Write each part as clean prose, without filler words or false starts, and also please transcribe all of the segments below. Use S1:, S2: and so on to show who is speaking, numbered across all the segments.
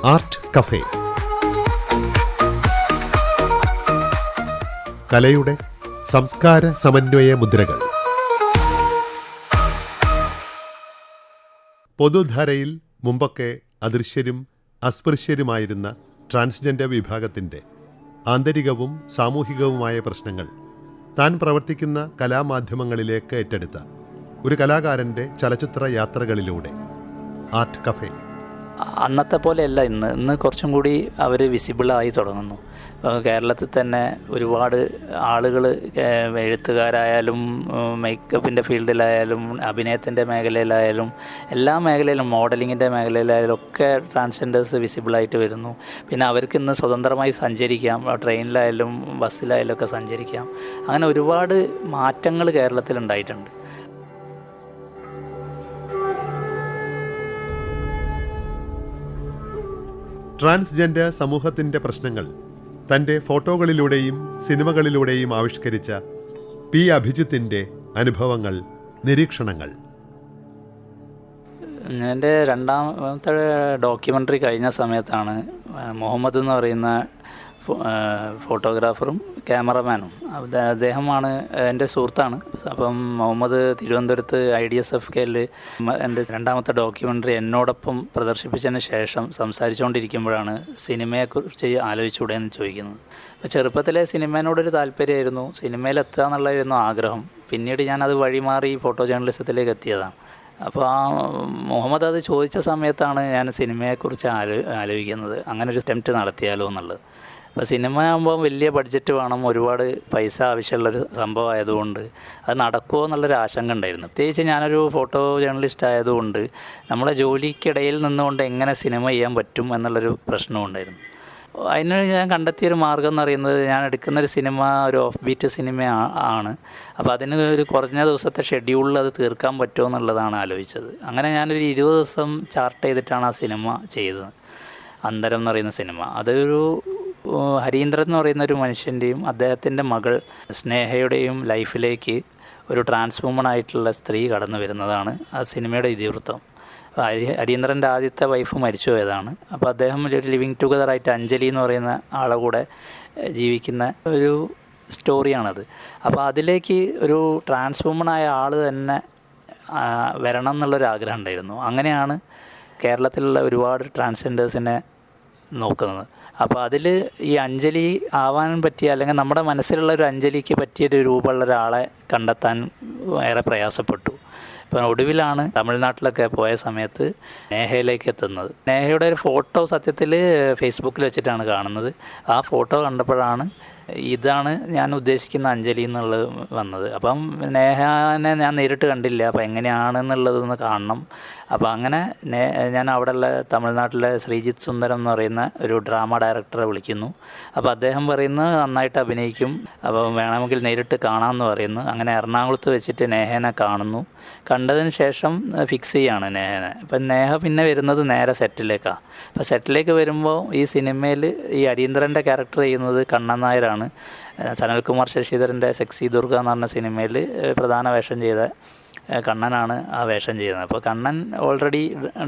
S1: Art cafe. കലയുടെ സംസ്കാര സമന്വയ മുദ്രകൾ. പൊതുധാരയിൽ മുമ്പൊക്കെ അദൃശ്യരും അസ്പൃശ്യരുമായിരുന്ന ട്രാൻസ്ജെൻഡർ വിഭാഗത്തിൻ്റെ ആന്തരികവും സാമൂഹികവുമായ പ്രശ്നങ്ങൾ താൻ പ്രവർത്തിക്കുന്ന കലാമാധ്യമങ്ങളിലേക്ക് ഏറ്റെടുത്ത ഒരു കലാകാരൻ്റെ ചലച്ചിത്ര യാത്രകളിലൂടെ ആർട്ട് കഫേ.
S2: അന്നത്തെ പോലെയല്ല ഇന്ന് കുറച്ചും കൂടി അവർ വിസിബിളായി തുടങ്ങുന്നു. കേരളത്തിൽ തന്നെ ഒരുപാട് ആളുകൾ, എഴുത്തുകാരായാലും മേക്കപ്പിൻ്റെ ഫീൽഡിലായാലും അഭിനയത്തിൻ്റെ മേഖലയിലായാലും എല്ലാ മേഖലയിലും, മോഡലിങ്ങിൻ്റെ മേഖലയിലായാലും ഒക്കെ ട്രാൻസ്ജെൻഡേഴ്സ് വിസിബിളായിട്ട് വരുന്നു. പിന്നെ അവർക്ക് ഇന്ന് സ്വതന്ത്രമായി സഞ്ചരിക്കാം, ട്രെയിനിലായാലും ബസ്സിലായാലും ഒക്കെ സഞ്ചരിക്കാം. അങ്ങനെ ഒരുപാട് മാറ്റങ്ങൾ കേരളത്തിലുണ്ടായിട്ടുണ്ട്.
S1: ട്രാൻസ്ജെൻഡർ സമൂഹത്തിൻ്റെ പ്രശ്നങ്ങൾ തൻ്റെ ഫോട്ടോകളിലൂടെയും സിനിമകളിലൂടെയും ആവിഷ്കരിച്ച പി. അഭിജിത്തിൻ്റെ അനുഭവങ്ങൾ, നിരീക്ഷണങ്ങൾ.
S2: എൻ്റെ രണ്ടാമത്തെ ഡോക്യുമെൻ്ററി കഴിഞ്ഞ സമയത്താണ് മുഹമ്മദ് എന്ന് പറയുന്ന ഫോട്ടോഗ്രാഫറും ക്യാമറമാനും, അദ്ദേഹമാണ് എൻ്റെ സുഹൃത്താണ്. അപ്പം മുഹമ്മദ് തിരുവനന്തപുരത്ത് IDSFKയിൽ എൻ്റെ രണ്ടാമത്തെ ഡോക്യുമെൻ്ററി എന്നോടൊപ്പം പ്രദർശിപ്പിച്ചതിന് ശേഷം സംസാരിച്ചുകൊണ്ടിരിക്കുമ്പോഴാണ് സിനിമയെക്കുറിച്ച് ആലോചിച്ചുകൂടെ എന്ന് ചോദിക്കുന്നത്. അപ്പോൾ ചെറുപ്പത്തിലെ സിനിമേനോടൊരു താല്പര്യമായിരുന്നു, സിനിമയിലെത്തുക എന്നുള്ളതായിരുന്നു ആഗ്രഹം. പിന്നീട് ഞാനത് വഴിമാറി ഫോട്ടോ ജേർണലിസത്തിലേക്ക് എത്തിയതാണ്. അപ്പോൾ മുഹമ്മദ് അത് ചോദിച്ച സമയത്താണ് ഞാൻ സിനിമയെക്കുറിച്ച് ആലോചിക്കുന്നത്, അങ്ങനെ ഒരു അറ്റംപ്റ്റ് നടത്തിയാലോ എന്നുള്ളത്. അപ്പോൾ സിനിമ ആകുമ്പോൾ വലിയ ബഡ്ജറ്റ് വേണം, ഒരുപാട് പൈസ ആവശ്യമുള്ളൊരു സംഭവമായതുകൊണ്ട് അത് നടക്കുമോ എന്നുള്ളൊരു ആശങ്ക ഉണ്ടായിരുന്നു. പ്രത്യേകിച്ച് ഞാനൊരു ഫോട്ടോ ജേർണലിസ്റ്റ് ആയതുകൊണ്ട് നമ്മളെ ജോലിക്കിടയിൽ നിന്നുകൊണ്ട് എങ്ങനെ സിനിമ ചെയ്യാൻ പറ്റും എന്നുള്ളൊരു പ്രശ്നവും ഉണ്ടായിരുന്നു. അതിന് ഞാൻ കണ്ടെത്തിയൊരു മാർഗ്ഗം എന്ന് പറയുന്നത്, ഞാൻ എടുക്കുന്നൊരു സിനിമ ഒരു ഓഫ് ബീറ്റ് സിനിമ ആണ്. അപ്പോൾ അതിന് ഒരു കുറഞ്ഞ ദിവസത്തെ ഷെഡ്യൂളിൽ അത് തീർക്കാൻ പറ്റുമോ എന്നുള്ളതാണ് ആലോചിച്ചത്. അങ്ങനെ ഞാനൊരു 20 ദിവസം ചാർട്ട് ചെയ്തിട്ടാണ് ആ സിനിമ ചെയ്തത്. അന്തരം എന്ന് പറയുന്ന സിനിമ, അതൊരു ഹരീന്ദ്രൻ എന്ന് പറയുന്ന ഒരു മനുഷ്യൻ്റെയും അദ്ദേഹത്തിൻ്റെ മകൾ സ്നേഹയുടെയും ലൈഫിലേക്ക് ഒരു ട്രാൻസ്വുമണായിട്ടുള്ള സ്ത്രീ കടന്നു വരുന്നതാണ് ആ സിനിമയുടെ ഇതിവൃത്തം. ഹരീന്ദ്രൻ്റെ ആദ്യത്തെ വൈഫ് മരിച്ചു പോയതാണ്. അപ്പോൾ അദ്ദേഹം ഒരു ലിവിങ് ടുഗദറായിട്ട് അഞ്ജലി എന്ന് പറയുന്ന ആളെ കൂടെ ജീവിക്കുന്ന ഒരു സ്റ്റോറിയാണത്. അപ്പോൾ അതിലേക്ക് ഒരു ട്രാൻസ്വുമണായ ആൾ തന്നെ വരണം എന്നുള്ളൊരു ആഗ്രഹം ഉണ്ടായിരുന്നു. അങ്ങനെയാണ് കേരളത്തിലുള്ള ഒരുപാട് ട്രാൻസ്ജെൻഡേഴ്സിനെ നോക്കുന്നത്. അപ്പോൾ അതിൽ ഈ അഞ്ജലി ആവാനും പറ്റിയ, അല്ലെങ്കിൽ നമ്മുടെ മനസ്സിലുള്ള ഒരു അഞ്ജലിക്ക് പറ്റിയൊരു രൂപമുള്ള ഒരാളെ കണ്ടെത്താൻ ഏറെ പ്രയാസപ്പെട്ടു. ഇപ്പം ഒടുവിലാണ് തമിഴ്നാട്ടിലൊക്കെ പോയ സമയത്ത് നേഹയിലേക്ക് എത്തുന്നത്. നേഹയുടെ ഒരു ഫോട്ടോ സത്യത്തിൽ ഫേസ്ബുക്കിൽ വെച്ചിട്ടാണ് കാണുന്നത്. ആ ഫോട്ടോ കണ്ടപ്പോഴാണ് ഇതാണ് ഞാൻ ഉദ്ദേശിക്കുന്ന അഞ്ജലി എന്നുള്ളത് വന്നത്. അപ്പം നേഹനെ ഞാൻ നേരിട്ട് കണ്ടില്ല, അപ്പം എങ്ങനെയാണെന്നുള്ളതൊന്ന് കാണണം. അപ്പോൾ അങ്ങനെ ഞാൻ അവിടെയുള്ള തമിഴ്നാട്ടിലെ ശ്രീജിത്ത് സുന്ദരം എന്ന് പറയുന്ന ഒരു ഡ്രാമ ഡയറക്ടറെ വിളിക്കുന്നു. അപ്പോൾ അദ്ദേഹം പറയുന്നത് നന്നായിട്ട് അഭിനയിക്കും, അപ്പോൾ വേണമെങ്കിൽ നേരിട്ട് കാണാമെന്ന് പറയുന്നു. അങ്ങനെ എറണാകുളത്ത് വെച്ചിട്ട് നേഹനെ കാണുന്നു. കണ്ടതിന് ശേഷം ഫിക്സ് ചെയ്യാണ് നേഹനെ. അപ്പം നേഹ പിന്നെ വരുന്നത് നേരെ സെറ്റിലേക്കാണ്. അപ്പോൾ സെറ്റിലേക്ക് വരുമ്പോൾ ഈ സിനിമയിൽ ഈ ഹരീന്ദ്രൻ്റെ ക്യാരക്ടർ ചെയ്യുന്നത് കണ്ണൻ നായരാണ്. സനൽകുമാർ ശശിധരൻ്റെ സെക്സി ദുർഗ എന്ന് പറഞ്ഞ സിനിമയിൽ പ്രധാന വേഷം ചെയ്ത കണ്ണനാണ് ആ വേഷം ചെയ്യുന്നത്. അപ്പോൾ കണ്ണൻ ഓൾറെഡി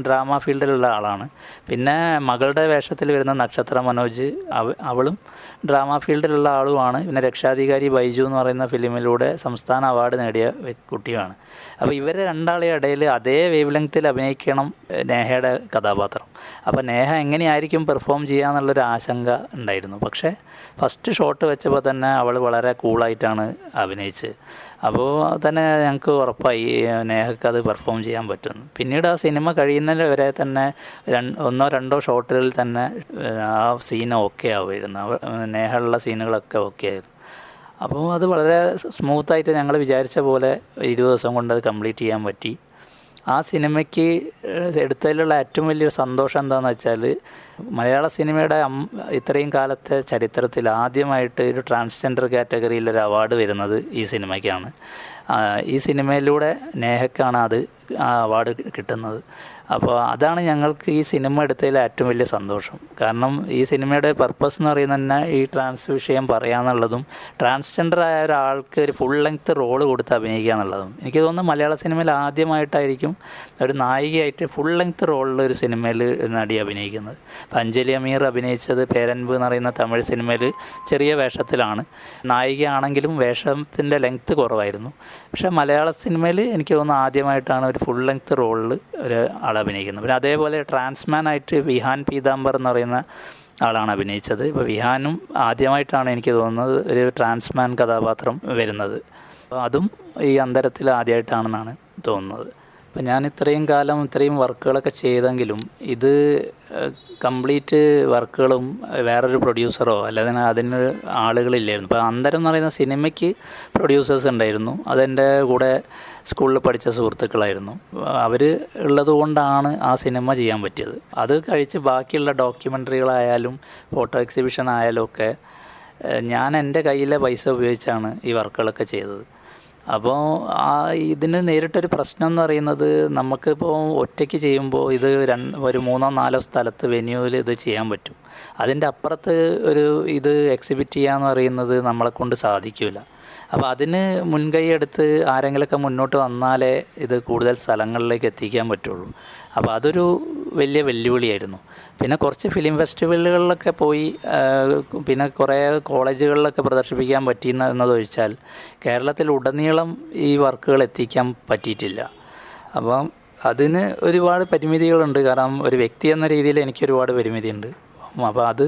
S2: ഡ്രാമ ഫീൽഡിലുള്ള ആളാണ്. പിന്നെ മകളുടെ വേഷത്തിൽ വരുന്ന നക്ഷത്ര മനോജ്, അവളും ഡ്രാമ ഫീൽഡിലുള്ള ആളുമാണ്. പിന്നെ രക്ഷാധികാരി ബൈജു എന്ന് പറയുന്ന ഫിലിമിലൂടെ സംസ്ഥാന അവാർഡ് നേടിയ കുട്ടിയാണ്. അപ്പോൾ ഇവരെ രണ്ടാളെ ഇടയിൽ അതേ വേവ് ലെങ്ത്തിൽ അഭിനയിക്കണം നേഹയുടെ കഥാപാത്രം. അപ്പോൾ നേഹ എങ്ങനെയായിരിക്കും പെർഫോം ചെയ്യുക എന്നുള്ളൊരു ആശങ്ക ഉണ്ടായിരുന്നു. പക്ഷേ ഫസ്റ്റ് ഷോട്ട് വെച്ചപ്പോൾ തന്നെ അവൾ വളരെ കൂളായിട്ടാണ് അഭിനയിച്ചത്. അപ്പോൾ തന്നെ ഞങ്ങൾക്ക് ഉറപ്പായി നേഹയ്ക്ക് അത് പെർഫോം ചെയ്യാൻ പറ്റുന്നു. പിന്നീട് ആ സിനിമ കഴിയുന്നതിന് വരെ തന്നെ 1-2 ഷോട്ടുകളിൽ തന്നെ ആ സീൻ ഓക്കെ ആവുമായിരുന്നു. നേഹയുള്ള സീനുകളൊക്കെ ഓക്കെ ആയിരുന്നു. അപ്പോൾ അത് വളരെ സ്മൂത്തായിട്ട് ഞങ്ങൾ വിചാരിച്ച പോലെ 20 ദിവസം കൊണ്ട് അത് കംപ്ലീറ്റ് ചെയ്യാൻ പറ്റി. ആ സിനിമയ്ക്ക് എടുത്തതിലുള്ള ഏറ്റവും വലിയൊരു സന്തോഷം എന്താണെന്ന് വെച്ചാൽ, മലയാള സിനിമയുടെ ഇത്രയും കാലത്തെ ചരിത്രത്തിൽ ആദ്യമായിട്ട് ഒരു ട്രാൻസ്ജെൻഡർ കാറ്റഗറിയിൽ ഒരു അവാർഡ് വരുന്നത് ഈ സിനിമയ്ക്കാണ്. ഈ സിനിമയിലൂടെ നേഹയ്ക്കാണ് അത് ആ അവാർഡ് കിട്ടുന്നത്. അപ്പോൾ അതാണ് ഞങ്ങൾക്ക് ഈ സിനിമ എടുത്തതിൽ ഏറ്റവും വലിയ സന്തോഷം. കാരണം ഈ സിനിമയുടെ പർപ്പസ് എന്ന് പറയുന്നത് തന്നെ ഈ ട്രാൻസ് വിഷയം പറയാന്നുള്ളതും ട്രാൻസ്ജെൻഡർ ആയ ഒരാൾക്ക് ഒരു ഫുൾ ലെങ്ത് റോള് കൊടുത്ത് അഭിനയിക്കുക എന്നുള്ളതും. എനിക്ക് തോന്നുന്നു മലയാള സിനിമയിൽ ആദ്യമായിട്ടായിരിക്കും ഒരു നായികയായിട്ട് ഫുൾ ലെങ്ത് റോളിൽ ഒരു സിനിമയിൽ നടി അഭിനയിക്കുന്നത്. അപ്പം അഞ്ജലി അമീർ അഭിനയിച്ചത് പേരൻപ് എന്ന് പറയുന്ന തമിഴ് സിനിമയിൽ ചെറിയ വേഷത്തിലാണ്. നായികയാണെങ്കിലും വേഷത്തിൻ്റെ ലെങ്ത്ത് കുറവായിരുന്നു. പക്ഷേ മലയാള സിനിമയിൽ എനിക്ക് തോന്നുന്നു ആദ്യമായിട്ടാണ് ഒരു ഫുൾ ലെങ്ത് റോളിൽ ഒരു ആൾ അഭിനയിക്കുന്നത്. പിന്നെ അതേപോലെ ട്രാൻസ്മാൻ ആയിട്ട് വിഹാൻ പീതാംബർ എന്ന് പറയുന്ന ആളാണ് അഭിനയിച്ചത്. ഇപ്പോൾ വിഹാനും ആദ്യമായിട്ടാണ് എനിക്ക് തോന്നുന്നത് ഒരു ട്രാൻസ്മാൻ കഥാപാത്രം വരുന്നത്. അപ്പോൾ അതും ഈ അന്തരത്തിൽ ആദ്യമായിട്ടാണെന്നാണ് തോന്നുന്നത്. അപ്പം ഞാൻ ഇത്രയും കാലം ഇത്രയും വർക്കുകളൊക്കെ ചെയ്തെങ്കിലും ഇത് കംപ്ലീറ്റ് വർക്കുകളും വേറൊരു പ്രൊഡ്യൂസറോ അല്ലാതെ അതിന് ആളുകളില്ലായിരുന്നു. ഇപ്പോൾ അന്തരം എന്ന് പറയുന്ന സിനിമയ്ക്ക് പ്രൊഡ്യൂസേഴ്സ് ഉണ്ടായിരുന്നു. അതെൻ്റെ കൂടെ സ്കൂളിൽ പഠിച്ച സുഹൃത്തുക്കളായിരുന്നു. അവർ ഉള്ളത് കൊണ്ടാണ് ആ സിനിമ ചെയ്യാൻ പറ്റിയത്. അത് കഴിച്ച് ബാക്കിയുള്ള ഡോക്യുമെൻ്ററികളായാലും ഫോട്ടോ എക്സിബിഷൻ ആയാലും ഒക്കെ ഞാൻ എൻ്റെ കയ്യിലെ പൈസ ഉപയോഗിച്ചാണ് ഈ വർക്കുകളൊക്കെ ചെയ്തത്. അപ്പോൾ ഇതിന് നേരിട്ടൊരു പ്രശ്നം എന്ന് പറയുന്നത് നമുക്കിപ്പോൾ ഒറ്റയ്ക്ക് ചെയ്യുമ്പോൾ ഇത് ഒരു 3-4 സ്ഥലത്ത് വെന്യൂവിൽ ഇത് ചെയ്യാൻ പറ്റും. അതിൻ്റെ അപ്പുറത്ത് ഒരു ഇത് എക്സിബിറ്റ് ചെയ്യാന്ന് പറയുന്നത് നമ്മളെക്കൊണ്ട് സാധിക്കില്ല. അപ്പോൾ അതിന് മുൻകൈ എടുത്ത് ആരെങ്കിലുമൊക്കെ മുന്നോട്ട് വന്നാലേ ഇത് കൂടുതൽ സ്ഥലങ്ങളിലേക്ക് എത്തിക്കാൻ പറ്റുള്ളൂ. അപ്പോൾ അതൊരു വലിയ വെല്ലുവിളിയായിരുന്നു. പിന്നെ കുറച്ച് ഫിലിം ഫെസ്റ്റിവലുകളിലൊക്കെ പോയി പിന്നെ കുറേ കോളേജുകളിലൊക്കെ പ്രദർശിപ്പിക്കാൻ എന്നതൊഴിച്ചാൽ കേരളത്തിൽ ഉടനീളം ഈ വർക്കുകൾ എത്തിക്കാൻ പറ്റിയിട്ടില്ല. അപ്പം അതിന് ഒരുപാട് പരിമിതികളുണ്ട്. കാരണം ഒരു വ്യക്തി എന്ന രീതിയിൽ എനിക്ക് ഒരുപാട് പരിമിതിയുണ്ട്. അപ്പോൾ അത്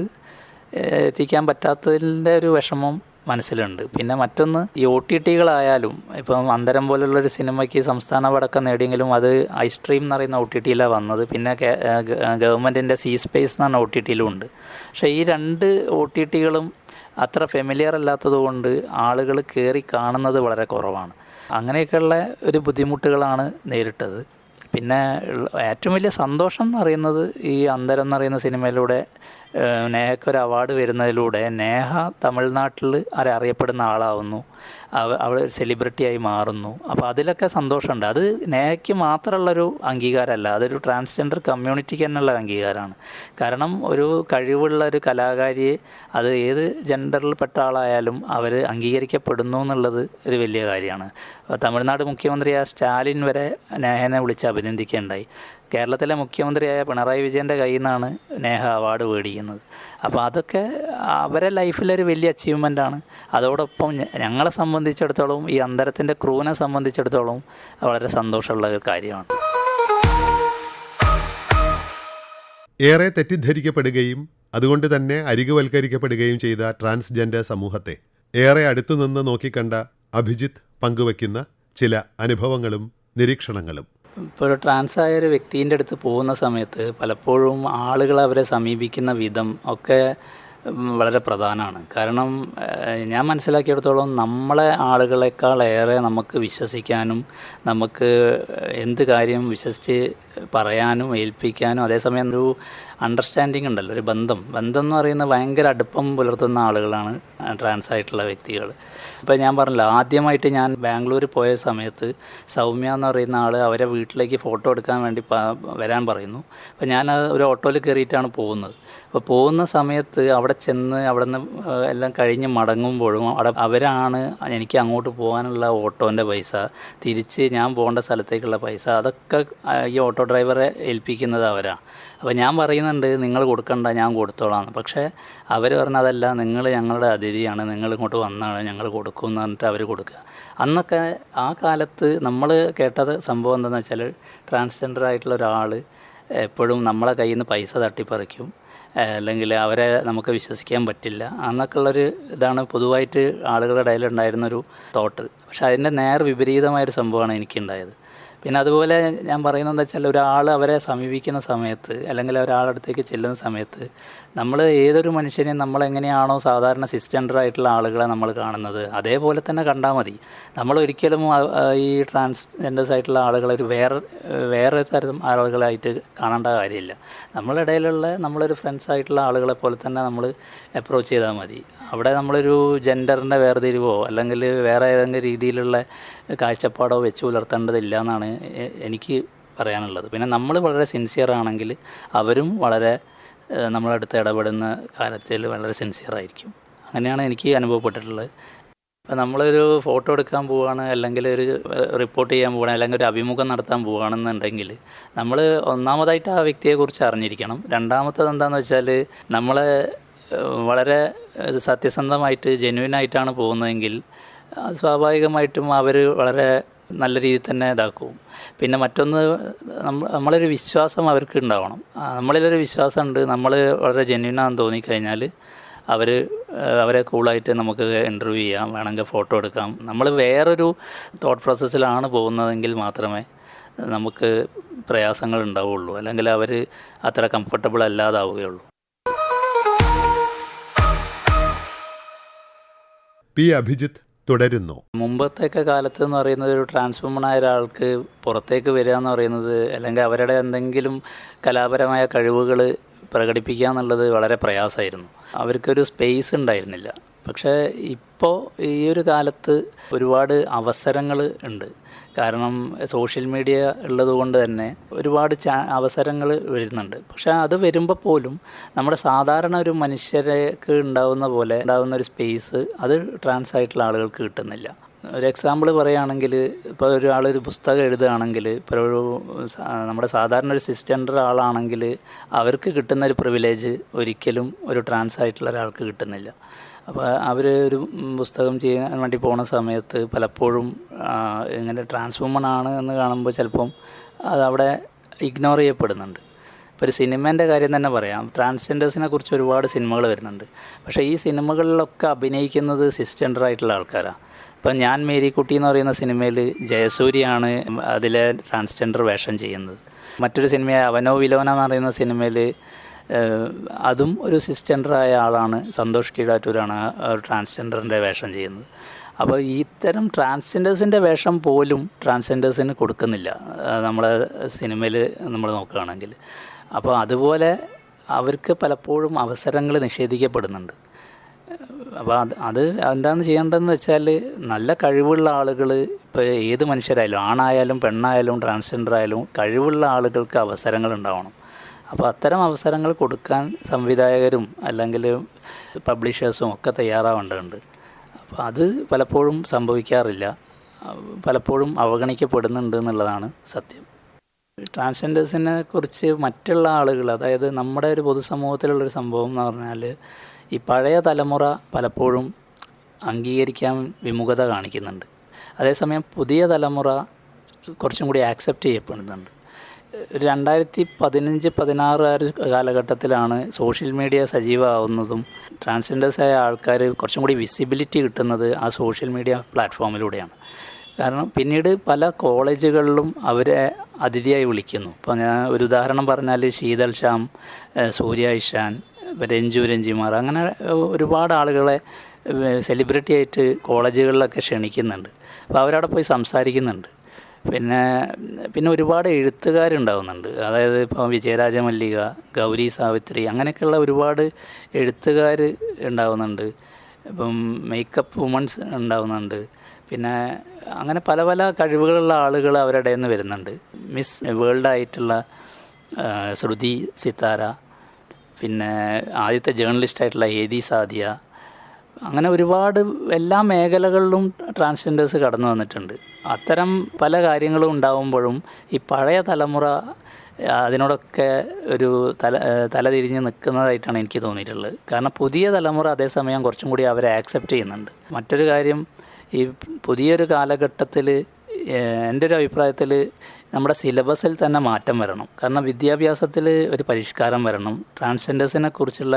S2: എത്തിക്കാൻ പറ്റാത്തതിൻ്റെ ഒരു വിഷമം മനസ്സിലുണ്ട്. പിന്നെ മറ്റൊന്ന് ഈ OTTകളായാലും ഇപ്പം അന്തരം പോലുള്ളൊരു സിനിമയ്ക്ക് സംസ്ഥാന അവാർഡൊക്കെ നേടിയെങ്കിലും അത് ഐസ്ട്രീം എന്ന് പറയുന്ന OTTയിലാണ് വന്നത്. പിന്നെ ഗവൺമെൻറ്റിൻ്റെ സി സ്പേസ് എന്ന് പറഞ്ഞ OTTയിലും ഉണ്ട്. പക്ഷേ ഈ 2 OTTകളും അത്ര ഫെമിലിയർ അല്ലാത്തത് കൊണ്ട് ആളുകൾ കയറി കാണുന്നത് വളരെ കുറവാണ്. അങ്ങനെയൊക്കെയുള്ള ഒരു ബുദ്ധിമുട്ടുകളാണ് നേരിട്ടത്. പിന്നെ ഏറ്റവും വലിയ സന്തോഷം എന്ന് പറയുന്നത് ഈ അന്തരം എന്ന് പറയുന്ന സിനിമയിലൂടെ നേഹയ്ക്കൊരു അവാർഡ് വരുന്നതിലൂടെ നേഹ തമിഴ്നാട്ടിൽ അറിയപ്പെടുന്ന ആളാവുന്നു. അവൾ സെലിബ്രിറ്റിയായി മാറുന്നു. അപ്പോൾ അതിലൊക്കെ സന്തോഷമുണ്ട്. അത് നേഹയ്ക്ക് മാത്രമുള്ളൊരു അംഗീകാരമല്ല, അതൊരു ട്രാൻസ്ജെൻഡർ കമ്മ്യൂണിറ്റിക്ക് തന്നെയുള്ള അംഗീകാരമാണ്. കാരണം ഒരു കഴിവുള്ള ഒരു കലാകാരിയെ അത് ഏത് ജെൻഡറിൽപ്പെട്ട ആളായാലും അവർ അംഗീകരിക്കപ്പെടുന്നു എന്നുള്ളത് ഒരു വലിയ കാര്യമാണ്. തമിഴ്നാട് മുഖ്യമന്ത്രിയായ സ്റ്റാലിൻ വരെ നേഹനെ വിളിച്ച് അഭിനന്ദിക്കുകയുണ്ടായി. കേരളത്തിലെ മുഖ്യമന്ത്രിയായ പിണറായി വിജയൻ്റെ കയ്യിൽ നിന്നാണ് നേഹ അവാർഡ് മേടിക്കുന്നത്. അപ്പോൾ അതൊക്കെ അവരെ ലൈഫിലൊരു വലിയ അച്ചീവ്മെൻ്റാണ്. അതോടൊപ്പം ഞങ്ങളെ സംബന്ധിച്ചിടത്തോളം ഈ അന്തരത്തിൻ്റെ ക്രൂവിനെ സംബന്ധിച്ചിടത്തോളം വളരെ സന്തോഷമുള്ള ഒരു കാര്യമാണ്.
S1: ഏറെ തെറ്റിദ്ധരിക്കപ്പെടുകയും അതുകൊണ്ട് തന്നെ അരികുവൽക്കരിക്കപ്പെടുകയും ചെയ്ത ട്രാൻസ്ജെൻഡർ സമൂഹത്തെ ഏറെ അടുത്തുനിന്ന് നോക്കിക്കണ്ട അഭിജിത്ത് പങ്കുവയ്ക്കുന്ന ചില അനുഭവങ്ങളും നിരീക്ഷണങ്ങളും.
S2: ഇപ്പോൾ ഒരു ട്രാൻസായ ഒരു വ്യക്തിൻ്റെ അടുത്ത് പോകുന്ന സമയത്ത് പലപ്പോഴും ആളുകൾ അവരെ സമീപിക്കുന്ന വിധം ഒക്കെ വളരെ പ്രധാനമാണ്. കാരണം ഞാൻ മനസ്സിലാക്കിയെടുത്തോളം നമ്മളെ ആളുകളെക്കാളേറെ നമുക്ക് വിശ്വസിക്കാനും നമുക്ക് എന്ത് കാര്യം വിശ്വസിച്ച് പറയാനും ഏൽപ്പിക്കാനും അതേസമയം ഒരു അണ്ടർസ്റ്റാൻഡിങ് ഉണ്ടല്ലോ, ഒരു ബന്ധം എന്ന് പറയുന്നത് ഭയങ്കര അടുപ്പം പുലർത്തുന്ന ആളുകളാണ് ട്രാൻസ് ആയിട്ടുള്ള വ്യക്തികൾ. ഇപ്പോൾ ഞാൻ പറഞ്ഞില്ല, ആദ്യമായിട്ട് ഞാൻ ബാംഗ്ലൂർ പോയ സമയത്ത് സൗമ്യ എന്ന് പറയുന്ന ആൾ അവരെ വീട്ടിലേക്ക് ഫോട്ടോ എടുക്കാൻ വേണ്ടി വരാൻ പറയുന്നു. അപ്പോൾ ഞാൻ ഒരു ഓട്ടോയിൽ കയറിയിട്ടാണ് പോകുന്നത്. അപ്പോൾ പോകുന്ന സമയത്ത് അവിടെ ചെന്ന് അവിടെ നിന്ന് എല്ലാം കഴിഞ്ഞ് മടങ്ങുമ്പോഴും അവരാണ് എനിക്ക് അങ്ങോട്ട് പോകാനുള്ള ഓട്ടോൻ്റെ പൈസ, തിരിച്ച് ഞാൻ പോകേണ്ട സ്ഥലത്തേക്കുള്ള പൈസ, അതൊക്കെ ഈ ഓട്ടോ ഡ്രൈവറെ ഏൽപ്പിക്കുന്നത് അവരാണ്. അപ്പോൾ ഞാൻ പറയുന്നുണ്ട് നിങ്ങൾ കൊടുക്കണ്ട, ഞാൻ കൊടുത്തോളാം. പക്ഷേ അവർ പറഞ്ഞതല്ല, നിങ്ങൾ ഞങ്ങളുടെ അതിഥിയാണ്, നിങ്ങൾ ഇങ്ങോട്ട് വന്നാണ്, ഞങ്ങൾ കൊടുക്കും എന്ന് പറഞ്ഞിട്ട് അവർ കൊടുക്കുക. അന്നൊക്കെ ആ കാലത്ത് നമ്മൾ കേട്ടത് സംഭവം എന്താണെന്ന് വെച്ചാൽ ട്രാൻസ്ജെൻഡർ ആയിട്ടുള്ള ഒരാൾ എപ്പോഴും നമ്മളെ കയ്യിൽ നിന്ന് പൈസ തട്ടിപ്പറിക്കും, അല്ലെങ്കിൽ അവരെ നമുക്ക് വിശ്വസിക്കാൻ പറ്റില്ല എന്നൊക്കെയുള്ളൊരു ഇതാണ് പൊതുവായിട്ട് ആളുകളുടെ ഇടയിലുണ്ടായിരുന്നൊരു തോട്ട്. പക്ഷേ അതിൻ്റെ നേർ വിപരീതമായൊരു സംഭവമാണ് എനിക്കുണ്ടായത്. പിന്നെ അതുപോലെ ഞാൻ പറയുന്നത് എന്താ വെച്ചാൽ ഒരാൾ അവരെ സമീപിക്കുന്ന സമയത്ത് അല്ലെങ്കിൽ ഒരാളടുത്തേക്ക് ചെല്ലുന്ന സമയത്ത് നമ്മൾ ഏതൊരു മനുഷ്യനെയും നമ്മളെങ്ങനെയാണോ സാധാരണ സിസ്ജെൻഡർ ആയിട്ടുള്ള ആളുകളെ നമ്മൾ കാണുന്നത് അതേപോലെ തന്നെ കണ്ടാൽ മതി. നമ്മൾ ഒരിക്കലും ഈ ട്രാൻസ്ജെൻഡേഴ്സ് ആയിട്ടുള്ള ആളുകളെ ഒരു വേറെ തരം ആളുകളായിട്ട് കാണേണ്ട കാര്യമില്ല. നമ്മളിടയിലുള്ള നമ്മളൊരു ഫ്രണ്ട്സ് ആയിട്ടുള്ള ആളുകളെ പോലെ തന്നെ നമ്മൾ അപ്രോച്ച് ചെയ്താൽ മതി. അവിടെ നമ്മളൊരു ജെൻഡറിൻ്റെ വേർതിരിവോ അല്ലെങ്കിൽ വേറെ ഏതെങ്കിലും രീതിയിലുള്ള കാഴ്ചപ്പാടോ വെച്ച് പുലർത്തേണ്ടതില്ല എന്നാണ് എനിക്ക് പറയാനുള്ളത്. പിന്നെ നമ്മൾ വളരെ സിൻസിയർ ആണെങ്കിൽ അവരും വളരെ നമ്മളടുത്ത് ഇടപെടുന്ന കാര്യത്തിൽ വളരെ സിൻസിയറായിരിക്കും. അങ്ങനെയാണ് എനിക്ക് അനുഭവപ്പെട്ടിട്ടുള്ളത്. ഇപ്പം നമ്മളൊരു ഫോട്ടോ എടുക്കാൻ പോവുകയാണ്, അല്ലെങ്കിൽ ഒരു റിപ്പോർട്ട് ചെയ്യാൻ പോവുകയാണ്, അല്ലെങ്കിൽ ഒരു അഭിമുഖം നടത്താൻ പോവുകയാണെന്നുണ്ടെങ്കിൽ നമ്മൾ ഒന്നാമതായിട്ട് ആ വ്യക്തിയെക്കുറിച്ച് അറിഞ്ഞിരിക്കണം. രണ്ടാമത്തത് എന്താണെന്ന് വെച്ചാൽ നമ്മൾ വളരെ സത്യസന്ധമായിട്ട് ജെന്യുവനായിട്ടാണ് പോകുന്നതെങ്കിൽ സ്വാഭാവികമായിട്ടും അവർ വളരെ നല്ല രീതിയിൽ തന്നെ ഇതാക്കും. പിന്നെ മറ്റൊന്ന് നമ്മളൊരു വിശ്വാസം അവർക്ക് ഉണ്ടാവണം. നമ്മളിലൊരു വിശ്വാസം ഉണ്ട്, നമ്മൾ വളരെ ജെന്യുവനാണെന്ന് തോന്നിക്കഴിഞ്ഞാൽ അവരെ കൂളായിട്ട് നമുക്ക് ഇൻ്റർവ്യൂ ചെയ്യാം, വേണമെങ്കിൽ ഫോട്ടോ എടുക്കാം. നമ്മൾ വേറൊരു തോട്ട് പ്രോസസ്സിലാണ് പോകുന്നതെങ്കിൽ മാത്രമേ നമുക്ക് പ്രയാസങ്ങൾ ഉണ്ടാവുകയുള്ളൂ, അല്ലെങ്കിൽ അവർ അത്ര കംഫർട്ടബിൾ അല്ലാതാവുകയുള്ളൂ.
S1: പി. അഭിജിത്ത് തുടരുന്നു.
S2: മുമ്പത്തെയൊക്കെ കാലത്ത് എന്ന് പറയുന്നത് ഒരു ട്രാൻസ്ഫോമണായ ഒരാൾക്ക് പുറത്തേക്ക് വരിക എന്ന് പറയുന്നത്, അല്ലെങ്കിൽ അവരുടെ എന്തെങ്കിലും കലാപരമായ കഴിവുകൾ പ്രകടിപ്പിക്കുക എന്നുള്ളത് വളരെ പ്രയാസമായിരുന്നു. അവർക്കൊരു സ്പേസ് ഉണ്ടായിരുന്നില്ല. പക്ഷേ ഇപ്പോൾ ഈ ഒരു കാലത്ത് ഒരുപാട് അവസരങ്ങൾ ഉണ്ട്. കാരണം സോഷ്യൽ മീഡിയ ഉള്ളത് കൊണ്ട് തന്നെ ഒരുപാട് അവസരങ്ങൾ വരുന്നുണ്ട്. പക്ഷേ അത് വരുമ്പോൾ പോലും നമ്മുടെ സാധാരണ ഒരു മനുഷ്യർക്ക് ഉണ്ടാകുന്ന ഒരു സ്പേസ് അത് ട്രാൻസ് ആയിട്ടുള്ള ആളുകൾക്ക് കിട്ടുന്നില്ല. ഒരു എക്സാമ്പിൾ പറയുകയാണെങ്കിൽ, ഇപ്പോൾ ഒരാളൊരു പുസ്തകം എഴുതുകയാണെങ്കിൽ, ഇപ്പോൾ നമ്മുടെ സാധാരണ ഒരു സിസ്റ്റൻഡർ ആളാണെങ്കിൽ അവർക്ക് കിട്ടുന്നൊരു പ്രിവിലേജ് ഒരിക്കലും ഒരു ട്രാൻസ് ആയിട്ടുള്ള ഒരാൾക്ക് കിട്ടുന്നില്ല. അപ്പോൾ അവർ ഒരു പുസ്തകം ചെയ്യാൻ വേണ്ടി പോകുന്ന സമയത്ത് പലപ്പോഴും ഇങ്ങനെ ട്രാൻസ്വുമൺ ആണ് എന്ന് കാണുമ്പോൾ ചിലപ്പം അതവിടെ ഇഗ്നോർ ചെയ്യപ്പെടുന്നുണ്ട്. ഇപ്പോൾ ഒരു സിനിമേൻ്റെ കാര്യം തന്നെ പറയാം. ട്രാൻസ്ജെൻഡേഴ്സിനെ കുറിച്ച് ഒരുപാട് സിനിമകൾ വരുന്നുണ്ട്. പക്ഷേ ഈ സിനിമകളിലൊക്കെ അഭിനയിക്കുന്നത് സിസ്റ്റൻഡർ ആയിട്ടുള്ള ആൾക്കാരാണ്. ഇപ്പം ഞാൻ മേരിക്കുട്ടി എന്ന് പറയുന്ന സിനിമയിൽ ജയസൂര്യയാണ് അതിലെ ട്രാൻസ്ജെൻഡർ വേഷം ചെയ്യുന്നത്. മറ്റൊരു സിനിമയായ അവനോ വിലോന എന്ന് പറയുന്ന സിനിമയിൽ അതും ഒരു സിസ്റ്റൻഡറായ ആളാണ്, സന്തോഷ് കീഴാറ്റൂരാണ് ട്രാൻസ്ജെൻഡറിൻ്റെ വേഷം ചെയ്യുന്നത്. അപ്പോൾ ഇത്തരം ട്രാൻസ്ജെൻഡേഴ്സിൻ്റെ വേഷം പോലും ട്രാൻസ്ജെൻഡേഴ്സിന് കൊടുക്കുന്നില്ല നമ്മളെ സിനിമയിൽ നമ്മൾ നോക്കുകയാണെങ്കിൽ. അപ്പോൾ അതുപോലെ അവർക്ക് പലപ്പോഴും അവസരങ്ങൾ നിഷേധിക്കപ്പെടുന്നുണ്ട്. അപ്പോൾ അത് എന്താണെന്ന് ചെയ്യേണ്ടതെന്ന് വെച്ചാൽ, നല്ല കഴിവുള്ള ആളുകൾ, ഇപ്പോൾ ഏത് മനുഷ്യരായാലും ആണായാലും പെണ്ണായാലും ട്രാൻസ്ജെൻഡർ ആയാലും കഴിവുള്ള ആളുകൾക്ക് അവസരങ്ങൾ ഉണ്ടാവണം. അപ്പോൾ അത്തരം അവസരങ്ങൾ കൊടുക്കാൻ സംവിധായകരും അല്ലെങ്കിൽ പബ്ലിഷേഴ്സും ഒക്കെ തയ്യാറാവേണ്ടതുണ്ട്. അപ്പോൾ അത് പലപ്പോഴും സംഭവിക്കാറില്ല, പലപ്പോഴും അവഗണിക്കപ്പെടുന്നുണ്ട് എന്നുള്ളതാണ് സത്യം. ട്രാൻസ്ജെൻഡേഴ്സിനെ കുറിച്ച് മറ്റുള്ള ആളുകൾ, അതായത് നമ്മുടെ ഒരു പൊതുസമൂഹത്തിലുള്ളൊരു സംഭവം എന്ന് പറഞ്ഞാൽ, ഈ പഴയ തലമുറ പലപ്പോഴും അംഗീകരിക്കാൻ വിമുഖത കാണിക്കുന്നുണ്ട്. അതേസമയം പുതിയ തലമുറ കുറച്ചും കൂടി ആക്സെപ്റ്റ് ചെയ്യപ്പെടുന്നുണ്ട്. 2015-16 കാലഘട്ടത്തിലാണ് സോഷ്യൽ മീഡിയ സജീവമാവുന്നതും ട്രാൻസ്ജെൻഡേഴ്സായ ആൾക്കാർ കുറച്ചും കൂടി വിസിബിലിറ്റി കിട്ടുന്നത് ആ സോഷ്യൽ മീഡിയ പ്ലാറ്റ്ഫോമിലൂടെയാണ്. കാരണം പിന്നീട് പല കോളേജുകളിലും അവരെ അതിഥിയായി വിളിക്കുന്നു. ഇപ്പോൾ ഞാൻ ഒരു ഉദാഹരണം പറഞ്ഞാൽ, ശീതൽ ശ്യാം, സൂര്യ ഇഷാൻ, രഞ്ജിമാർ, അങ്ങനെ ഒരുപാട് ആളുകളെ സെലിബ്രിറ്റി ആയിട്ട് കോളേജുകളിലൊക്കെ ക്ഷണിക്കുന്നുണ്ട്. അപ്പോൾ അവരവിടെ പോയി സംസാരിക്കുന്നുണ്ട്. പിന്നെ ഒരുപാട് എഴുത്തുകാരുണ്ടാവുന്നുണ്ട്. അതായത് ഇപ്പോൾ വിജയരാജ മല്ലിക, ഗൗരി സാവിത്രി, അങ്ങനെയൊക്കെയുള്ള ഒരുപാട് എഴുത്തുകാർ ഉണ്ടാവുന്നുണ്ട്. ഇപ്പം മേക്കപ്പ് വുമൺസ് ഉണ്ടാവുന്നുണ്ട്. പിന്നെ അങ്ങനെ പല പല കഴിവുകളുള്ള ആളുകൾ അവരുടെ നിന്ന് വരുന്നുണ്ട്. മിസ് വേൾഡായിട്ടുള്ള ശ്രുതി സിത്താര, പിന്നെ ആദ്യത്തെ ജേർണലിസ്റ്റായിട്ടുള്ള ഏദി സാദിയ, അങ്ങനെ ഒരുപാട് എല്ലാ മേഖലകളിലും ട്രാൻസ്ജെൻഡേഴ്സ് കടന്നു വന്നിട്ടുണ്ട്. അത്തരം പല കാര്യങ്ങളും ഉണ്ടാകുമ്പോഴും ഈ പഴയ തലമുറ അതിനോടൊക്കെ ഒരു തലതിരിഞ്ഞ് നിൽക്കുന്നതായിട്ടാണ് എനിക്ക് തോന്നിയിട്ടുള്ളത്. കാരണം പുതിയ തലമുറ അതേസമയം കുറച്ചും കൂടി അവരെ ആക്സെപ്റ്റ് ചെയ്യുന്നുണ്ട്. മറ്റൊരു കാര്യം, ഈ പുതിയൊരു കാലഘട്ടത്തിൽ എൻ്റെ ഒരു അഭിപ്രായത്തിൽ നമ്മുടെ സിലബസിൽ തന്നെ മാറ്റം വരണം. കാരണം വിദ്യാഭ്യാസത്തിൽ ഒരു പരിഷ്കാരം വരണം. ട്രാൻസ്ജെൻഡേഴ്സിനെ കുറിച്ചുള്ള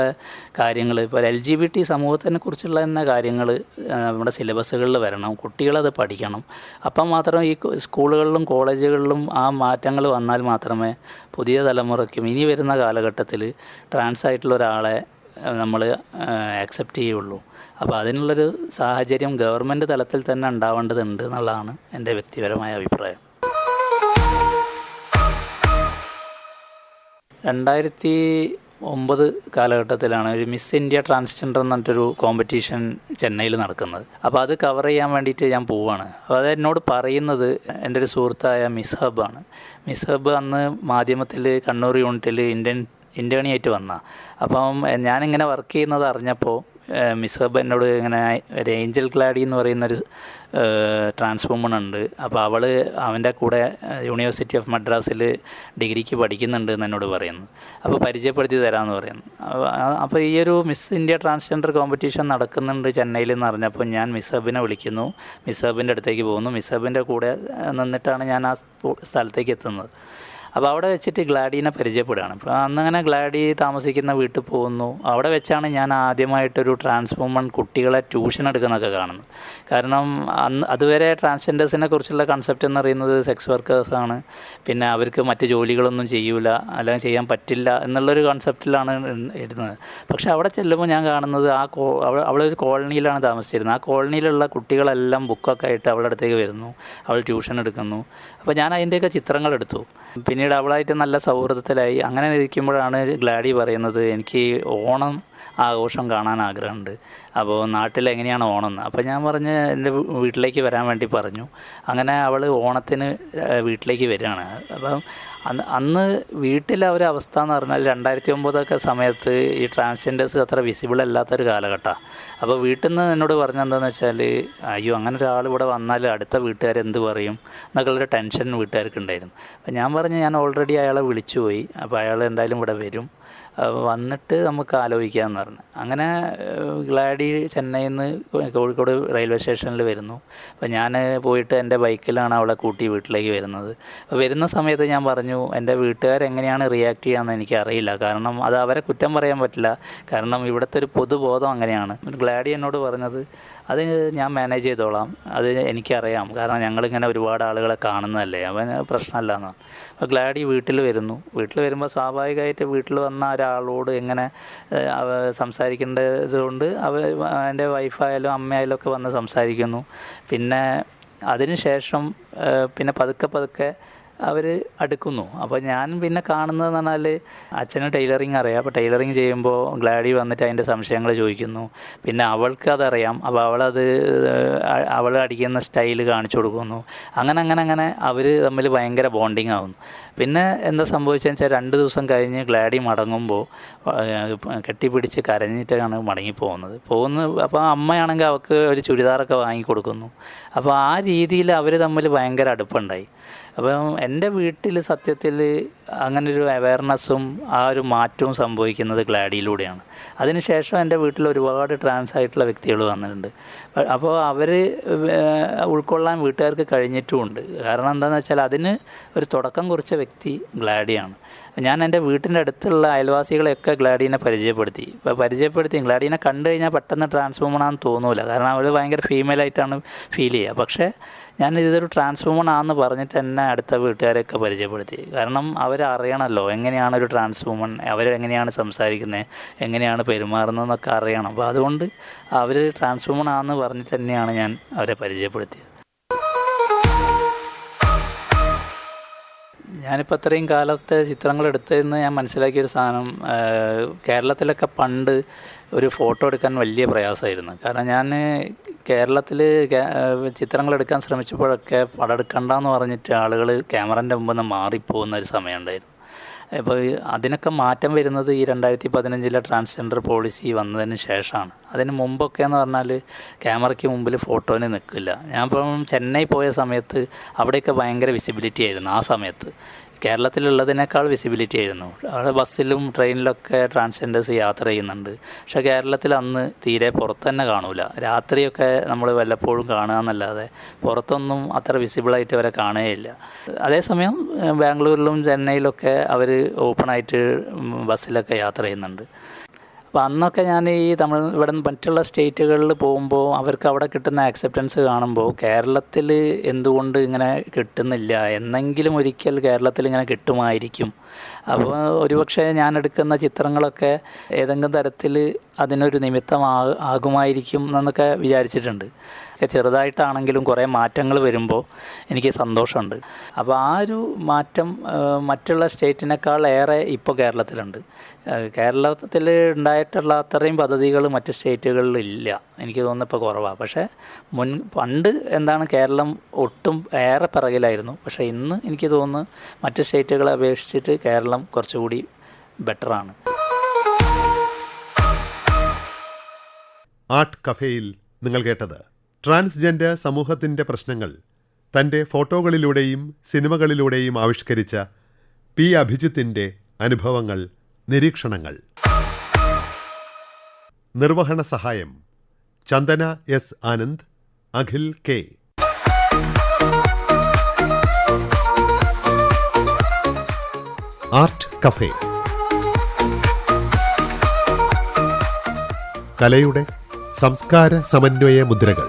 S2: കാര്യങ്ങൾ, ഇപ്പോൾ LGBT സമൂഹത്തിനെ കുറിച്ചുള്ള തന്നെ കാര്യങ്ങൾ നമ്മുടെ സിലബസുകളിൽ വരണം. കുട്ടികളത് പഠിക്കണം. അപ്പം മാത്രം ഈ സ്കൂളുകളിലും കോളേജുകളിലും ആ മാറ്റങ്ങൾ വന്നാൽ മാത്രമേ പുതിയ തലമുറയ്ക്കും ഇനി വരുന്ന കാലഘട്ടത്തിൽ ട്രാൻസ് ആയിട്ടുള്ള ഒരാളെ നമ്മൾ ആക്സെപ്റ്റ് ചെയ്യുള്ളൂ. അപ്പോൾ അതിനുള്ളൊരു സാഹചര്യം ഗവൺമെൻറ് തലത്തിൽ തന്നെ ഉണ്ടാവേണ്ടതുണ്ട് എന്നുള്ളതാണ് എൻ്റെ വ്യക്തിപരമായ അഭിപ്രായം. 2013 2009 കാലഘട്ടത്തിലാണ് ഒരു മിസ് ഇന്ത്യ ട്രാൻസ്ജെൻഡർ എന്ന് പറഞ്ഞിട്ടൊരു കോമ്പറ്റീഷൻ ചെന്നൈയിൽ നടക്കുന്നത്. അപ്പോൾ അത് കവർ ചെയ്യാൻ വേണ്ടിയിട്ട് ഞാൻ പോവുകയാണ്. അപ്പോൾ അത് എന്നോട് പറയുന്നത് എൻ്റെ ഒരു സുഹൃത്തായ മിസ് ഹബ്ബാണ്. മിസ് ഹബ്ബ് അന്ന് മാധ്യമത്തിൽ കണ്ണൂർ യൂണിറ്റിൽ ഇൻറ്റേണിയായിട്ട് വന്ന. അപ്പം ഞാനിങ്ങനെ വർക്ക് ചെയ്യുന്നത് അറിഞ്ഞപ്പോൾ മിസ് ഹബ്ബ് എന്നോട് ഇങ്ങനെ ഒരു ഏഞ്ചൽ ഗ്ലാഡി എന്ന് പറയുന്നൊരു ട്രാൻസ് വുമൺ ഉണ്ട്, അപ്പോൾ അവൾ അവൻ്റെ കൂടെ യൂണിവേഴ്സിറ്റി ഓഫ് മദ്രാസിൽ ഡിഗ്രിക്ക് പഠിക്കുന്നുണ്ട് എന്ന് എന്നോട് പറയുന്നു. അപ്പോൾ പരിചയപ്പെടുത്തി തരാമെന്ന് പറയുന്നു. അപ്പോൾ ഈ ഒരു മിസ് ഇന്ത്യ ട്രാൻസ്ജെൻഡർ കോമ്പറ്റീഷൻ നടക്കുന്നുണ്ട് ചെന്നൈയിൽ എന്ന് അറിഞ്ഞപ്പോൾ ഞാൻ മിസ് ഹബ്ബിനെ വിളിക്കുന്നു. മിസ് ഹബ്ബിൻ്റെ അടുത്തേക്ക് പോകുന്നു. മിസ് ഹബ്ബിൻ്റെ കൂടെ നിന്നിട്ടാണ് ഞാൻ ആ സ്ഥലത്തേക്ക് എത്തുന്നത്. അപ്പോൾ അവിടെ വെച്ചിട്ട് ഗ്ലാഡീനെ പരിചയപ്പെടുകയാണ്. അപ്പോൾ അന്നങ്ങനെ ഗ്ലാഡി താമസിക്കുന്ന വീട്ടിൽ പോകുന്നു. അവിടെ വെച്ചാണ് ഞാൻ ആദ്യമായിട്ടൊരു ട്രാൻസ് വുമൺ കുട്ടികളെ ട്യൂഷൻ എടുക്കുന്നതൊക്കെ കാണുന്നത്. കാരണം അതുവരെ ട്രാൻസ്ജെൻഡേഴ്സിനെ കുറിച്ചുള്ള കൺസെപ്റ്റ് എന്ന് പറയുന്നത് സെക്സ് വർക്കേഴ്സാണ്, പിന്നെ അവർക്ക് മറ്റ് ജോലികളൊന്നും ചെയ്യൂല, അല്ലെങ്കിൽ ചെയ്യാൻ പറ്റില്ല എന്നുള്ളൊരു കൺസെപ്റ്റിലാണ് ഇരുന്നത്. പക്ഷേ അവിടെ ചെല്ലുമ്പോൾ ഞാൻ കാണുന്നത് അവളൊരു കോളനിയിലാണ് താമസിച്ചിരുന്നത്. ആ കോളനിയിലുള്ള കുട്ടികളെല്ലാം ബുക്കൊക്കെ ആയിട്ട് അവളുടെ അടുത്തേക്ക് വരുന്നു, അവൾ ട്യൂഷൻ എടുക്കുന്നു. അപ്പോൾ ഞാൻ അതിൻ്റെയൊക്കെ ചിത്രങ്ങളെടുത്തു. പിന്നീട് അവളായിട്ട് നല്ല സൗഹൃദത്തിലായി. അങ്ങനെ ഇരിക്കുമ്പോഴാണ് ഗ്ലാഡി പറയുന്നത്, എനിക്ക് ഓണം ആഘോഷം കാണാൻ ആഗ്രഹമുണ്ട്, അപ്പോൾ നാട്ടിൽ എങ്ങനെയാണ് ഓണം എന്ന്. അപ്പോൾ ഞാൻ പറഞ്ഞ് എൻ്റെ വീട്ടിലേക്ക് വരാൻ വേണ്ടി പറഞ്ഞു. അങ്ങനെ അവൾ ഓണത്തിന് വീട്ടിലേക്ക് വരികയാണ്. അപ്പം അന്ന് വീട്ടിലെ ഒരു അവസ്ഥ എന്ന് പറഞ്ഞാൽ 2009 സമയത്ത് ഈ ട്രാൻസ്ജെൻഡേഴ്സ് അത്ര വിസിബിൾ അല്ലാത്തൊരു കാലഘട്ടമാണ്. അപ്പോൾ വീട്ടിൽ നിന്ന് എന്നോട് പറഞ്ഞെന്താണെന്ന് വെച്ചാൽ, അയ്യോ അങ്ങനെ ഒരാൾ ഇവിടെ വന്നാൽ അടുത്ത വീട്ടുകാരെന്ത് പറയും എന്നൊക്കെയുള്ളൊരു ടെൻഷൻ വീട്ടുകാർക്ക് ഉണ്ടായിരുന്നു. അപ്പോൾ ഞാൻ പറഞ്ഞു, ഞാൻ ഓൾറെഡി അയാളെ വിളിച്ചു പോയി, അപ്പോൾ അയാൾ എന്തായാലും ഇവിടെ വരും, വന്നിട്ട് നമുക്ക് ആലോചിക്കാമെന്ന് പറഞ്ഞു. അങ്ങനെ ഗ്ലാഡി ചെന്നൈയിൽ നിന്ന് കോഴിക്കോട് റെയിൽവേ സ്റ്റേഷനിൽ വരുന്നു. അപ്പോൾ ഞാൻ പോയിട്ട് എൻ്റെ ബൈക്കിലാണ് അവളെ കൂട്ടി വീട്ടിലേക്ക് വരുന്നത്. അപ്പോൾ വരുന്ന സമയത്ത് ഞാൻ പറഞ്ഞു, എൻ്റെ വീട്ടുകാരെങ്ങനെയാണ് റിയാക്ട് ചെയ്യാമെന്ന് എനിക്കറിയില്ല, കാരണം അത് അവരെ കുറ്റം പറയാൻ പറ്റില്ല, കാരണം ഇവിടുത്തെ ഒരു പൊതുബോധം അങ്ങനെയാണ്. ഗ്ലാഡി എന്നോട് പറഞ്ഞത്, അത് ഞാൻ മാനേജ് ചെയ്തോളാം, അത് എനിക്കറിയാം, കാരണം ഞങ്ങളിങ്ങനെ ഒരുപാട് ആളുകളെ കാണുന്നതല്ലേ, അവൻ പ്രശ്നമല്ല എന്ന്. അപ്പോൾ ഗ്ലാഡി വീട്ടിൽ വരുന്നു. വീട്ടിൽ വരുമ്പോൾ സ്വാഭാവികമായിട്ട് വീട്ടിൽ വന്ന ഒരാളോട് എങ്ങനെ സംസാരിക്കേണ്ടത് കൊണ്ട് എൻ്റെ വൈഫായാലും അമ്മയായാലും ഒക്കെ വന്ന് സംസാരിക്കുന്നു. പിന്നെ അതിന് ശേഷം പിന്നെ പതുക്കെ അവർ അടുക്കുന്നു. അപ്പോൾ ഞാൻ പിന്നെ കാണുന്നതെന്ന് പറഞ്ഞാൽ, അച്ഛന് ടൈലറിങ് അറിയാം. അപ്പോൾ ടൈലറിങ് ചെയ്യുമ്പോൾ ഗ്ലാഡി വന്നിട്ട് അതിൻ്റെ സംശയങ്ങൾ ചോദിക്കുന്നു. പിന്നെ അവൾക്ക് അതറിയാം, അപ്പോൾ അവൾ അടിക്കുന്ന സ്റ്റൈൽ കാണിച്ചു കൊടുക്കുന്നു. അങ്ങനെ അവർ തമ്മിൽ ഭയങ്കര ബോണ്ടിങ് ആകുന്നു. പിന്നെ എന്താ സംഭവിച്ചതെന്ന് വെച്ചാൽ 2 ദിവസം കഴിഞ്ഞ് ഗ്ലാഡി മടങ്ങുമ്പോൾ കെട്ടിപ്പിടിച്ച് കരഞ്ഞിട്ടാണ് മടങ്ങിപ്പോകുന്നത്. അപ്പോൾ അമ്മയാണെങ്കിൽ അവൾക്ക് ഒരു ചുരിദാറൊക്കെ വാങ്ങിക്കൊടുക്കുന്നു. അപ്പോൾ ആ രീതിയിൽ അവർ തമ്മിൽ ഭയങ്കര അടുപ്പുണ്ടായി. അപ്പം എൻ്റെ വീട്ടിൽ സത്യത്തിൽ അങ്ങനൊരു അവയർനെസ്സും ആ ഒരു മാറ്റവും സംഭവിക്കുന്നത് ഗ്ലാഡിയിലൂടെയാണ്. അതിനുശേഷം എൻ്റെ വീട്ടിൽ ഒരുപാട് ട്രാൻസ് ആയിട്ടുള്ള വ്യക്തികൾ വന്നിട്ടുണ്ട്. അപ്പോൾ അവർ ഉൾക്കൊള്ളാൻ വീട്ടുകാർക്ക് കഴിഞ്ഞിട്ടുമുണ്ട്. കാരണം എന്താണെന്ന് വെച്ചാൽ അതിന് ഒരു തുടക്കം കുറിച്ച വ്യക്തി ഗ്ലാഡിയാണ്. ഞാൻ എൻ്റെ വീട്ടിൻ്റെ അടുത്തുള്ള അയൽവാസികളെയൊക്കെ ഗ്ലാഡീനെ പരിചയപ്പെടുത്തി ഗ്ലാഡീനെ കണ്ടു കഴിഞ്ഞാൽ പെട്ടെന്ന് ട്രാൻസ് വുമണാണെന്ന് തോന്നൂല, കാരണം അവൾ ഭയങ്കര ഫീമെയിലായിട്ടാണ് ഫീൽ ചെയ്യുക. പക്ഷേ ഞാൻ ഇതൊരു ട്രാൻസ് വുമൺ ആണെന്ന് പറഞ്ഞിട്ട് എന്നെ അടുത്ത വീട്ടുകാരെയൊക്കെ പരിചയപ്പെടുത്തി. കാരണം അവരറിയണമല്ലോ എങ്ങനെയാണ് ഒരു ട്രാൻസ് വുമൺ, അവരെങ്ങനെയാണ് സംസാരിക്കുന്നത്, എങ്ങനെയാണ് പെരുമാറുന്നതെന്നൊക്കെ അറിയണം. അപ്പോൾ അതുകൊണ്ട് അവർ ട്രാൻസ് വുമൺ ആണെന്ന് പറഞ്ഞിട്ട് തന്നെയാണ് ഞാൻ അവരെ പരിചയപ്പെടുത്തിയത്. ഞാനിപ്പോൾ അത്രയും കാലത്തെ ചിത്രങ്ങൾ എടുത്തതെന്ന് ഞാൻ മനസ്സിലാക്കിയൊരു സാധനം, കേരളത്തിലൊക്കെ പണ്ട് ഒരു ഫോട്ടോ എടുക്കാൻ വലിയ പ്രയാസമായിരുന്നു. കാരണം ഞാൻ കേരളത്തിൽ ചിത്രങ്ങൾ എടുക്കാൻ ശ്രമിച്ചപ്പോഴൊക്കെ പടം എടുക്കണ്ടെന്ന് പറഞ്ഞിട്ട് ആളുകൾ ക്യാമറൻ്റെ മുമ്പിൽ നിന്ന് മാറിപ്പോകുന്ന ഒരു സമയമുണ്ടായിരുന്നു. ഇപ്പോൾ അതിനൊക്കെ മാറ്റം വരുന്നത് ഈ 2015 ട്രാൻസ്ജെൻഡർ പോളിസി വന്നതിന് ശേഷമാണ്. അതിന് മുമ്പൊക്കെ എന്ന് പറഞ്ഞാൽ ക്യാമറയ്ക്ക് മുമ്പിൽ ഫോട്ടോന് നിൽക്കില്ല. ഞാൻ ഇപ്പം ചെന്നൈ പോയ സമയത്ത് അവിടെയൊക്കെ ഭയങ്കര വിസിബിലിറ്റി ആയിരുന്നു. ആ സമയത്ത് കേരളത്തിലുള്ളതിനേക്കാൾ വിസിബിലിറ്റി ആയിരുന്നു. അവിടെ ബസ്സിലും ട്രെയിനിലൊക്കെ ട്രാൻസ്ജെൻഡേഴ്സ് യാത്ര ചെയ്യുന്നുണ്ട്. പക്ഷേ കേരളത്തിൽ അന്ന് തീരെ പുറത്ത് തന്നെ കാണൂല. രാത്രിയൊക്കെ നമ്മൾ വല്ലപ്പോഴും കാണുക എന്നല്ലാതെ പുറത്തൊന്നും അത്ര വിസിബിളായിട്ട് അവരെ കാണുകയില്ല. അതേസമയം ബാംഗ്ലൂരിലും ചെന്നൈയിലൊക്കെ അവർ ഓപ്പണായിട്ട് ബസ്സിലൊക്കെ യാത്ര ചെയ്യുന്നുണ്ട്. അപ്പോൾ അന്നൊക്കെ ഞാൻ ഈ ഇവിടെ മറ്റുള്ള സ്റ്റേറ്റുകളിൽ പോകുമ്പോൾ അവർക്ക് അവിടെ കിട്ടുന്ന ആക്സെപ്റ്റൻസ് കാണുമ്പോൾ കേരളത്തിൽ എന്തുകൊണ്ട് ഇങ്ങനെ കിട്ടുന്നില്ല, എന്നെങ്കിലും ഒരിക്കൽ കേരളത്തിൽ ഇങ്ങനെ കിട്ടുമായിരിക്കും അപ്പോൾ ഒരുപക്ഷെ ഞാൻ എടുക്കുന്ന ചിത്രങ്ങളൊക്കെ ഏതെങ്കിലും തരത്തിൽ അതിനൊരു ആകുമായിരിക്കും എന്നൊക്കെ വിചാരിച്ചിട്ടുണ്ട്. ചെറുതായിട്ടാണെങ്കിലും കുറേ മാറ്റങ്ങൾ വരുമ്പോൾ എനിക്ക് സന്തോഷമുണ്ട്. അപ്പോൾ ആ ഒരു മാറ്റം മറ്റുള്ള സ്റ്റേറ്റിനേക്കാൾ ഏറെ ഇപ്പോൾ കേരളത്തിലുണ്ട്. കേരളത്തിൽ ഉണ്ടായിട്ടുള്ള അത്രയും പദ്ധതികൾ മറ്റ് സ്റ്റേറ്റുകളിൽ ഇല്ല, എനിക്ക് തോന്നുന്നു ഇപ്പോൾ കുറവാണ്. പക്ഷേ പണ്ട് എന്താണ് കേരളം ഒട്ടും ഏറെ പിറകിലായിരുന്നു. പക്ഷേ ഇന്ന് എനിക്ക് തോന്നുന്നു മറ്റ് സ്റ്റേറ്റുകളെ അപേക്ഷിച്ചിട്ട് കേരളം കുറച്ചുകൂടി ബെറ്ററാണ്.
S1: ആർട്ട് കഫേയിൽ നിങ്ങൾ കേട്ടത് ട്രാൻസ്ജെൻഡർ സമൂഹത്തിൻ്റെ പ്രശ്നങ്ങൾ തൻ്റെ ഫോട്ടോകളിലൂടെയും സിനിമകളിലൂടെയും ആവിഷ്കരിച്ച പി. അഭിജിത്തിൻ്റെ അനുഭവങ്ങൾ, നിരീക്ഷണങ്ങൾ. നിർവഹണ സഹായം Chandana S. Anand, Akhil K. Art cafe, കലയുടെ സംസ്കാര സമന്വയ മുദ്രകൾ.